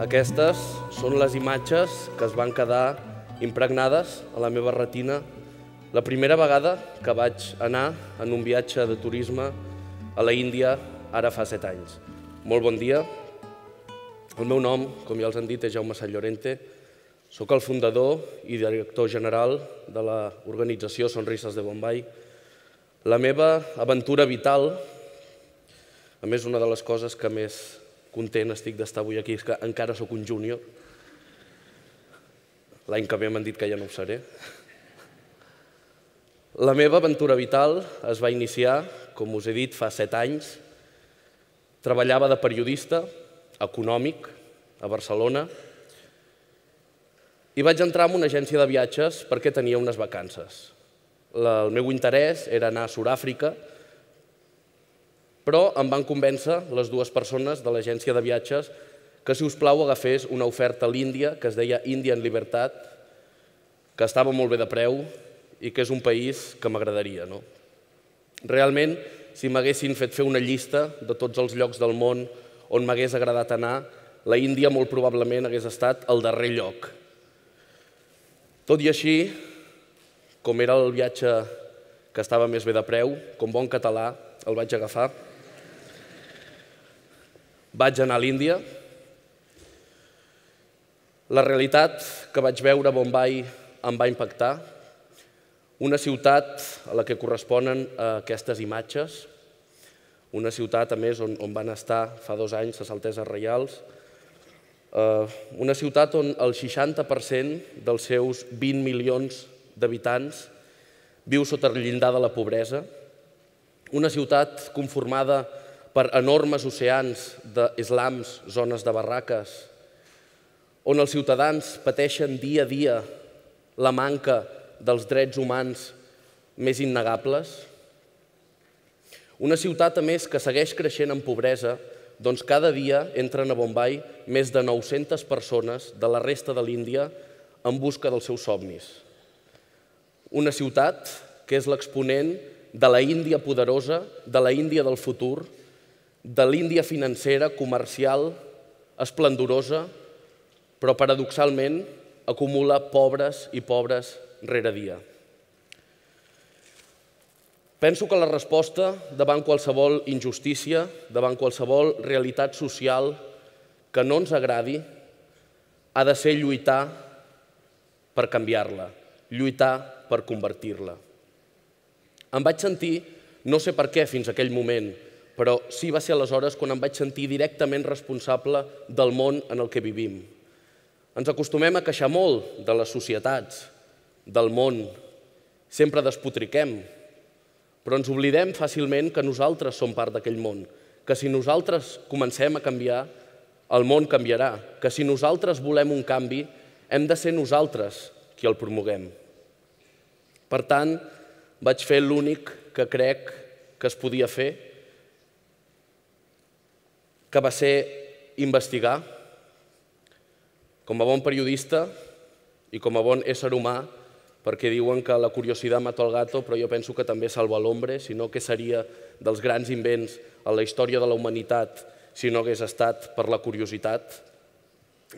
Aquestes són les imatges que es van quedar impregnades a la meva retina la primera vegada que vaig anar en un viatge de turisme a la Índia ara fa 7 anys. Molt bon dia. El meu nom, com ja els han dit, és Jaume Santllorente. Soc el fundador i director general de l'organització Sonrisas de Bombay. La meva aventura vital, a més, una de les coses que més content estic d'estar avui aquí és que encara sóc un júnior. L'any que ve m'han dit que ja no ho seré. La meva aventura vital es va iniciar, com us he dit, fa 7 anys. Treballava de periodista econòmic a Barcelona i vaig entrar en una agència de viatges perquè tenia unes vacances. El meu interès era anar a Sud-àfrica, però em van convèncer les dues persones de l'agència de viatges que, si us plau, agafés una oferta a l'Índia que es deia Índia en Libertat, que estava molt bé de preu i que és un país que m'agradaria. Realment, si m'haguessin fet fer una llista de tots els llocs del món on m'hagués agradat anar, la Índia molt probablement hagués estat el darrer lloc. Tot i així, com era el viatge que estava més bé de preu, com bon català el vaig agafar. Vaig anar a l'Índia. La realitat que vaig veure a Bombay em va impactar. Una ciutat a la que corresponen aquestes imatges, una ciutat, a més, on van estar fa 2 anys les Alteses Reials, una ciutat on el 60% dels seus 20 milions d'habitants viu sota el llindar de la pobresa, una ciutat conformada per enormes oceans d'islams, zones de barraques, on els ciutadans pateixen dia a dia la manca dels drets humans més innegables. Una ciutat, a més, que segueix creixent en pobresa, doncs cada dia entren a Bombay més de 900 persones de la resta de l'Índia en busca dels seus somnis. Una ciutat que és l'exponent de la Índia poderosa, de la Índia del futur, de l'Índia financera, comercial, esplendorosa, però paradoxalment acumula pobres i pobres rere dia. Penso que la resposta davant qualsevol injustícia, davant qualsevol realitat social que no ens agradi, ha de ser lluitar per canviar-la, lluitar per convertir-la. Em vaig sentir, no sé per què fins a aquell moment, però sí va ser aleshores quan em vaig sentir directament responsable del món en el que vivim. Ens acostumem a queixar molt de les societats, del món, sempre despotriquem, però ens oblidem fàcilment que nosaltres som part d'aquell món, que si nosaltres comencem a canviar, el món canviarà, que si nosaltres volem un canvi, hem de ser nosaltres qui el promoguem. Per tant, vaig fer l'únic que crec que es podia fer, que va ser investigar. Com a bon periodista i com a bon ésser humà, perquè diuen que la curiositat mata el gato, però jo penso que també salva l'hombre, si no, què seria dels grans invents en la història de la humanitat si no hagués estat per la curiositat?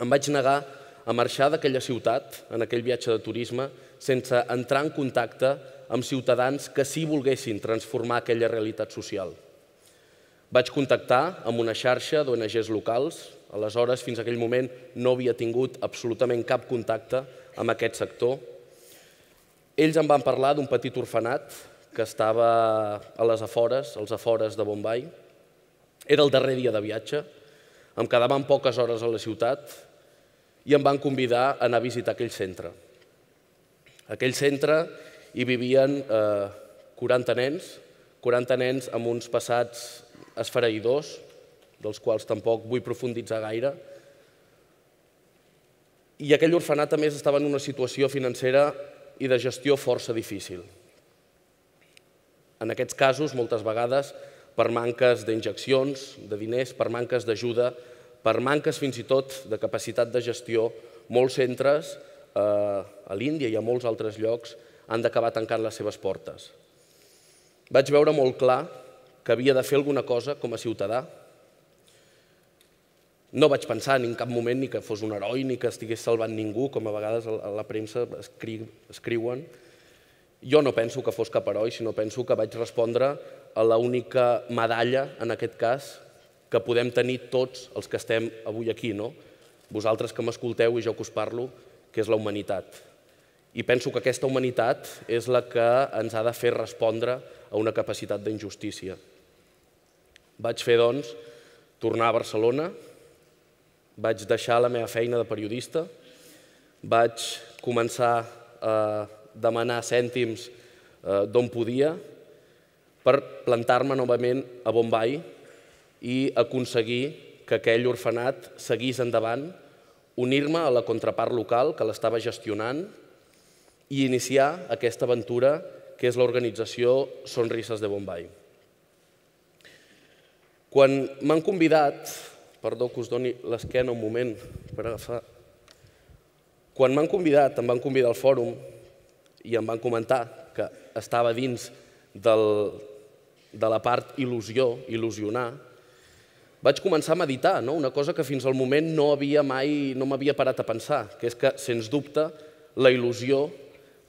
Em vaig negar a marxar d'aquella ciutat, en aquell viatge de turisme, sense entrar en contacte amb ciutadans que sí volguessin transformar aquella realitat social. Vaig contactar amb una xarxa d'ONGs locals. Aleshores, fins a aquell moment, no havia tingut absolutament cap contacte amb aquest sector. Ells em van parlar d'un petit orfenat que estava a les afores, als afores de Bombay. Era el darrer dia de viatge, em quedaven poques hores a la ciutat i em van convidar a anar a visitar aquell centre. A aquell centre hi vivien 40 nens amb uns passats esfereïdors, dels quals tampoc vull profunditzar gaire. I aquell orfenat, a més, estava en una situació financera i de gestió força difícil. En aquests casos, moltes vegades, per manques d'injeccions, de diners, per manques d'ajuda, per manques fins i tot de capacitat de gestió, molts centres a l'Índia i a molts altres llocs han d'acabar tancant les seves portes. Vaig veure molt clar que havia de fer alguna cosa com a ciutadà No vaig pensar en cap moment ni que fos un heroi ni que estigués salvant ningú, com a vegades a la premsa escriuen. Jo no penso que fos cap heroi, sinó penso que vaig respondre a l'única medalla, en aquest cas, que podem tenir tots els que estem avui aquí, vosaltres que m'escolteu i jo que us parlo, que és la humanitat. I penso que aquesta humanitat és la que ens ha de fer respondre a una capacitat d'injustícia. Vaig fer, doncs, tornar a Barcelona, vaig deixar la meva feina de periodista, vaig començar a demanar cèntims d'on podia per plantar-me novament a Bombai i aconseguir que aquell orfenat seguís endavant, unir-me a la contrapart local que l'estava gestionant i iniciar aquesta aventura que és l'organització Sonrises de Bombai. Quan m'han convidat, perdó que us doni l'esquena un moment per agafar, quan m'han convidat, em van convidar al fòrum i em van comentar que estava dins de la part il·lusió, il·lusionar, vaig començar a meditar, una cosa que fins al moment no m'havia parat a pensar, que és que, sens dubte, la il·lusió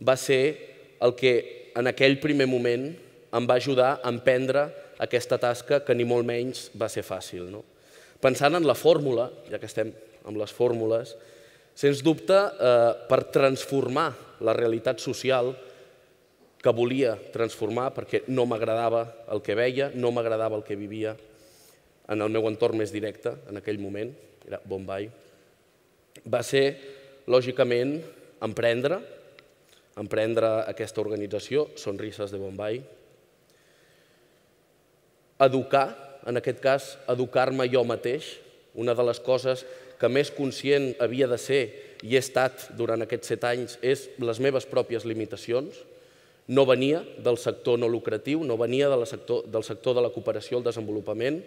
va ser el que en aquell primer moment em va ajudar a emprendre aquesta tasca que ni molt menys va ser fàcil. Pensant en la fórmula, ja que estem amb les fórmules, sens dubte, per transformar la realitat social que volia transformar, perquè no m'agradava el que veia, no m'agradava el que vivia en el meu entorn més directe, en aquell moment, era Bombai, va ser, lògicament, emprendre aquesta organització, Sonrises de Bombai, educar, en aquest cas, educar-me jo mateix. Una de les coses que més conscient havia de ser i he estat durant aquests 7 anys és les meves pròpies limitacions. No venia del sector no lucratiu, no venia del sector de la cooperació al desenvolupament.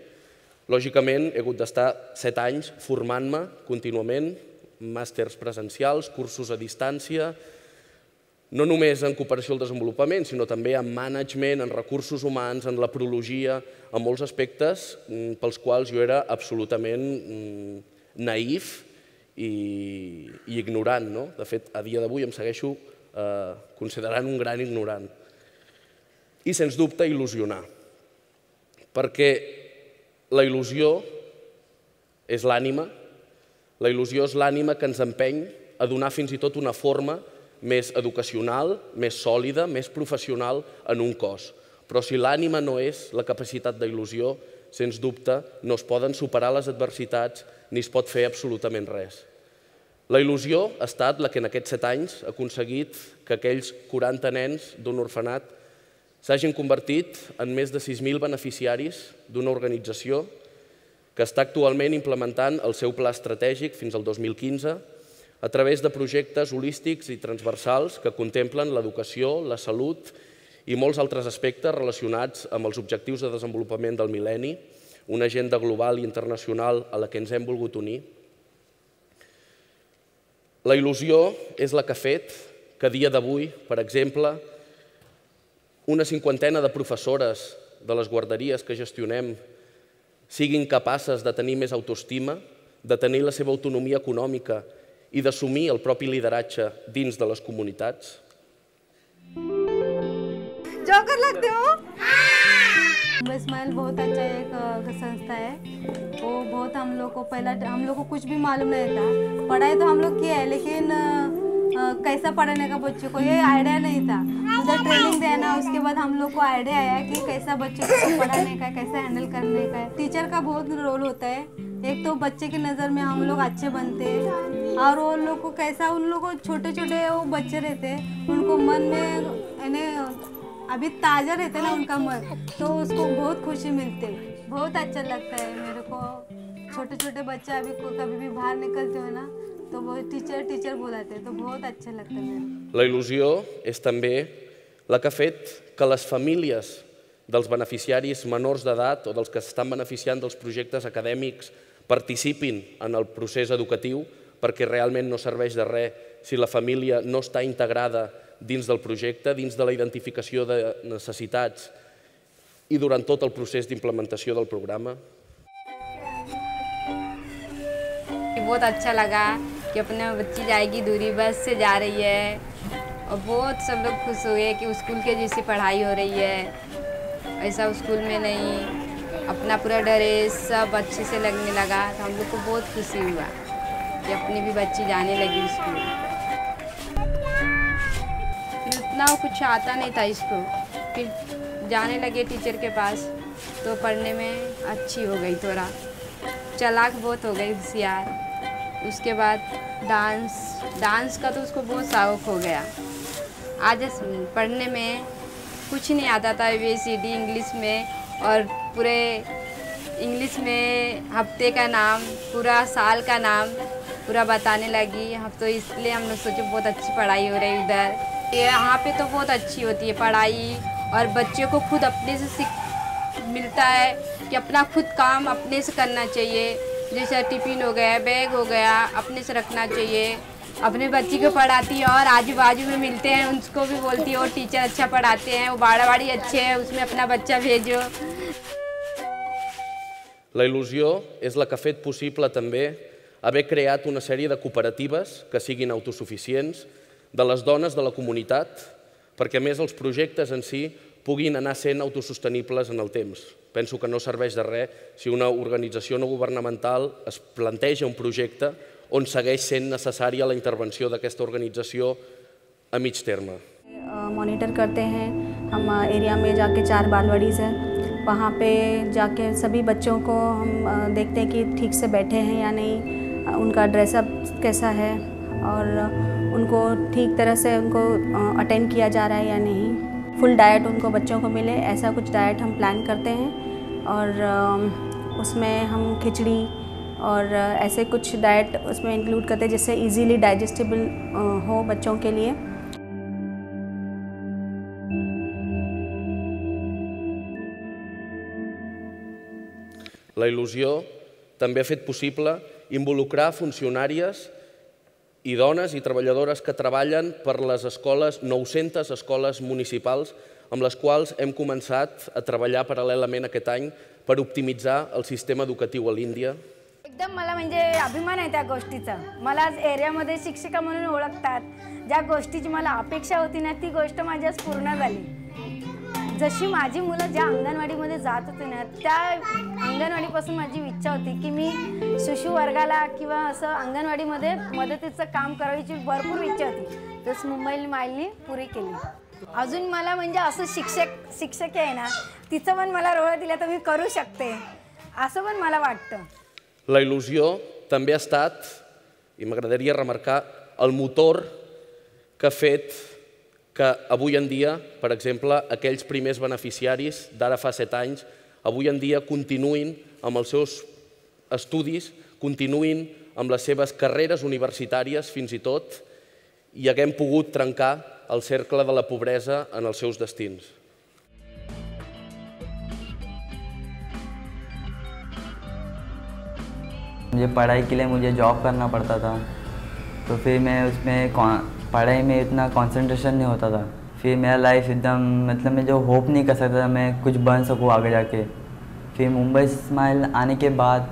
Lògicament, he hagut d'estar 7 anys formant-me contínuament, màsters presencials, cursos a distància, no només en cooperació al desenvolupament, sinó també en management, en recursos humans, en la prologia, en molts aspectes pels quals jo era absolutament naïf i ignorant. De fet, a dia d'avui em segueixo considerant un gran ignorant. I, sens dubte, il·lusionar. Perquè la il·lusió és l'ànima, la il·lusió és l'ànima que ens empeny a donar fins i tot una forma més educacional, més sòlida, més professional en un cos. Però si l'ànima no és la capacitat d'il·lusió, sens dubte no es poden superar les adversitats ni es pot fer absolutament res. La il·lusió ha estat la que en aquests 7 anys ha aconseguit que aquells 40 nens d'un orfenat s'hagin convertit en més de 6.000 beneficiaris d'una organització que està actualment implementant el seu pla estratègic fins al 2015 a través de projectes holístics i transversals que contemplen l'educació, la salut i molts altres aspectes relacionats amb els objectius de desenvolupament del mil·lenni, una agenda global i internacional a la que ens hem volgut unir. La il·lusió és la que ha fet que a dia d'avui, per exemple, una 50ena de professores de les guarderies que gestionem siguin capaces de tenir més autoestima, de tenir la seva autonomia econòmica i d'assumir el propi lideratge dins de les comunitats. Joker लगते हो? स्माइल बहुत अच्छा एक संस्था है। वो बहुत हम लोग को पहला हम लोग को कुछ भी मालूम नहीं था। पढ़ाई तो हम लोग किया है लेकिन कैसा पढ़ाने का बच्चों को ये आइडिया नहीं था। उधर ट्रेनिंग देना उसके बाद हम लोग को आइडिया आया कि कैसा बच्चों को पढ़ाने का, कैसा हैंडल करने का है। टीचर का बहुत रोल होता है। एक तो बच्चे की नज़र में हम लोग अच्छे बनते हैं और वो लोग को कैसा उन लोग को छोटे छोटे वो बच्चे रहते हैं उनको मन में अभी ताज़ा रहते ना उनका मन तो उसको बहुत खुशी मिलती है। बहुत अच्छा लगता है मेरे को। छोटे छोटे बच्चे अभी कभी भी बाहर निकलते हो ना तो वो टीचर बुलाते हैं तो बहुत अच्छा लगता है मेरे। La il·lusió és també la que ha fet que les famílies dels beneficiaris menors d'edat o dels que s'estan beneficiant dels projectes acadèmics participin en el procés educatiu perquè realment no serveix de res si la família no està integrada dins del projecte, dins de la identificació de necessitats i durant tot el procés d'implementació del programa. बहुत अच्छा लगा कि अपने बच्ची जाएगी दूरी बस से जा रही है, और बहुत सब लोग खुश हुए कि स्कूल के जैसी पढ़ाई हो रही है, ऐसा स्कूल में नहीं, अपना पूरा ड्रेस सब अच्छे से लगने लगा। तो हम लोग को बहुत खुशी हुआ कि अपनी भी बच्ची जाने लगी स्कूल। फिर उतना कुछ आता नहीं था इसको, फिर जाने लगे टीचर के पास तो पढ़ने में अच्छी हो गई, थोड़ा चालाक बहुत हो गई, होशियार। उसके बाद डांस का तो उसको बहुत शौक हो गया। आज पढ़ने में कुछ नहीं आता था, ABCD इंग्लिश में, और पूरे इंग्लिश में हफ्ते का नाम, पूरा साल का नाम पूरा बताने लगी। हम तो इसलिए हम लोग सोचे बहुत अच्छी पढ़ाई हो रही है उधर। यहाँ पे तो बहुत अच्छी होती है पढ़ाई, और बच्चों को खुद अपने से सीख मिलता है कि अपना खुद काम अपने से करना चाहिए। जैसे टिफ़िन हो गया, बैग हो गया, अपने से रखना चाहिए। अपने बच्ची को पढ़ाती है और आजू बाजू में मिलते हैं उनको भी बोलती है वो टीचर अच्छा पढ़ाते हैं, वो बाड़ी अच्छे हैं, उसमें अपना बच्चा भेजो। La il·lusió és la que ha fet possible també haver creat una sèrie de cooperatives que siguin autosuficients de les dones de la comunitat, perquè a més els projectes en si puguin anar sent autosostenibles en el temps. Penso que no serveix de res si una organització no governamental es planteja un projecte on segueix sent necessària la intervenció d'aquesta organització a mig terme. Monitor करते हैं हम एरिया में जाके 4 बालवाड़ीज़ हैं, वहाँ पे जाके सभी बच्चों को हम देखते हैं कि ठीक से बैठे हैं या नहीं, उनका ड्रेसअप कैसा है, और उनको ठीक तरह से उनको अटेंड किया जा रहा है या नहीं। फुल डाइट उनको बच्चों को मिले, ऐसा कुछ डाइट हम प्लान करते हैं, और उसमें हम खिचड़ी और ऐसे कुछ डाइट उसमें इंक्लूड करते हैं जिससे इजीली डाइजेस्टेबल हो बच्चों के लिए। La il·lusió també ha fet possible involucrar funcionàries i dones i treballadores que treballen per les escoles, 900 escoles municipals, amb les quals hem començat a treballar paral·lelament aquest any per optimitzar el sistema educatiu a l'Índia. एकदम मला म्हणजे अभिमान आहे त्या गोष्टीचा। मला आज एरियामध्ये शिक्षिका म्हणून ओळखतात, ज्या गोष्टीची मला अपेक्षा होती ना ती गोष्ट माझी आज पूर्ण झाली। जशी माझी मुलं ज्या अंगणवाडीमध्ये जात होती ना, त्या अंगणवाडीपासून माझी इच्छा होती की मी शिशु वर्गाला किंवा असं अंगणवाडीमध्ये मदतीचं काम करायची भरपूर इच्छा होती। तसं मुंबई माईलनी पुरी केली। अजून मला म्हणजे असं शिक्षक आहे ना, तिचं पण मला रोळ दिला तर मी करू शकते, असं पण मला वाटतं। La il·lusió també ha estat, i m'agradaria remarcar, el motor que ha fet que avui en dia, per exemple, aquells primers beneficiaris d'ara fa 7 anys, avui en dia continuïn amb els seus estudis, continuïn amb les seves carreres universitàries fins i tot, i haguem pogut trencar el cercle de la pobresa en els seus destins. मुझे पढ़ाई के लिए मुझे जॉब करना पड़ता था, तो फिर मैं उसमें पढ़ाई में इतना कंसंट्रेशन नहीं होता था। फिर मेरा लाइफ एकदम मतलब मैं जो होप नहीं कर सकता था मैं कुछ बन सकूँ आगे जाके। फिर मुंबई स्माइल आने के बाद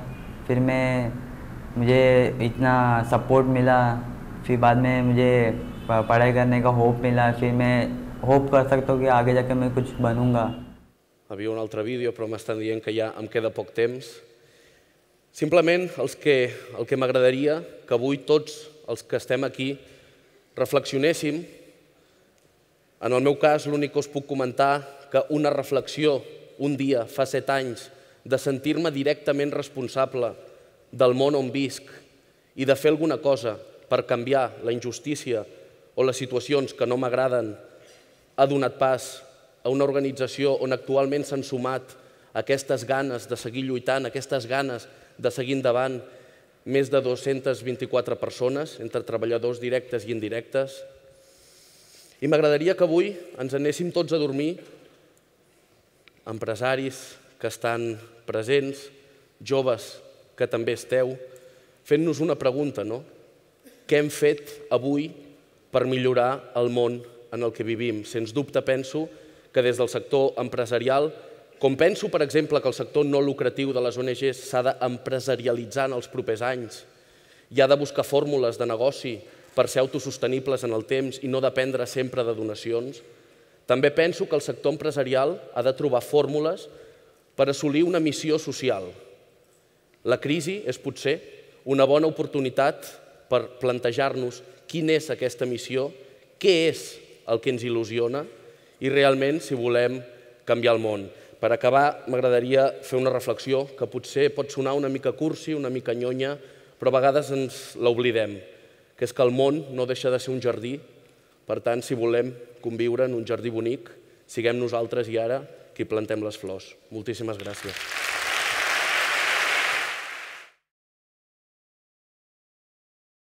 फिर मुझे इतना सपोर्ट मिला, फिर बाद में मुझे पढ़ाई करने का होप मिला, फिर मैं होप कर सकता हूँ कि आगे जाके मैं कुछ बनूँगा। Havia un altre vídeo però m'estan dient que ja em queda poc temps. Simplement el que m'agradaria que avui tots els que estem aquí reflexionéssim. En el meu cas, l'únic que us puc comentar que una reflexió un dia fa 7 anys de sentir-me directament responsable del món on visc i de fer alguna cosa per canviar la injustícia o les situacions que no m'agraden ha donat pas a una organització on actualment s'han sumat aquestes ganes de seguir lluitant, aquestes ganes de seguir endavant, més de 224 persones, entre treballadors directes i indirectes. I m'agradaria que avui ens anéssim tots a dormir, empresaris que estan presents, joves que també esteu, fent-nos una pregunta, no? Què hem fet avui per millorar el món en el que vivim? Sens dubte penso que des del sector empresarial, com penso, per exemple, que el sector no lucratiu de les ONGs s'ha d'empresarialitzar en els propers anys, i ha de buscar fórmules de negoci per ser autosostenibles en el temps i no dependre sempre de donacions. També penso que el sector empresarial ha de trobar fórmules per assolir una missió social. La crisi és potser una bona oportunitat per plantejar-nos quina és aquesta missió, què és el que ens il·lusiona i realment si volem canviar el món. Per acabar, m'agradaria fer una reflexió que potser pot sonar una mica cursi, una mica nyonya, però a vegades ens l'oblidem, que és que el món no deixa de ser un jardí. Per tant, si volem conviure en un jardí bonic, siguem nosaltres i ara qui plantem les flors. Moltíssimes gràcies.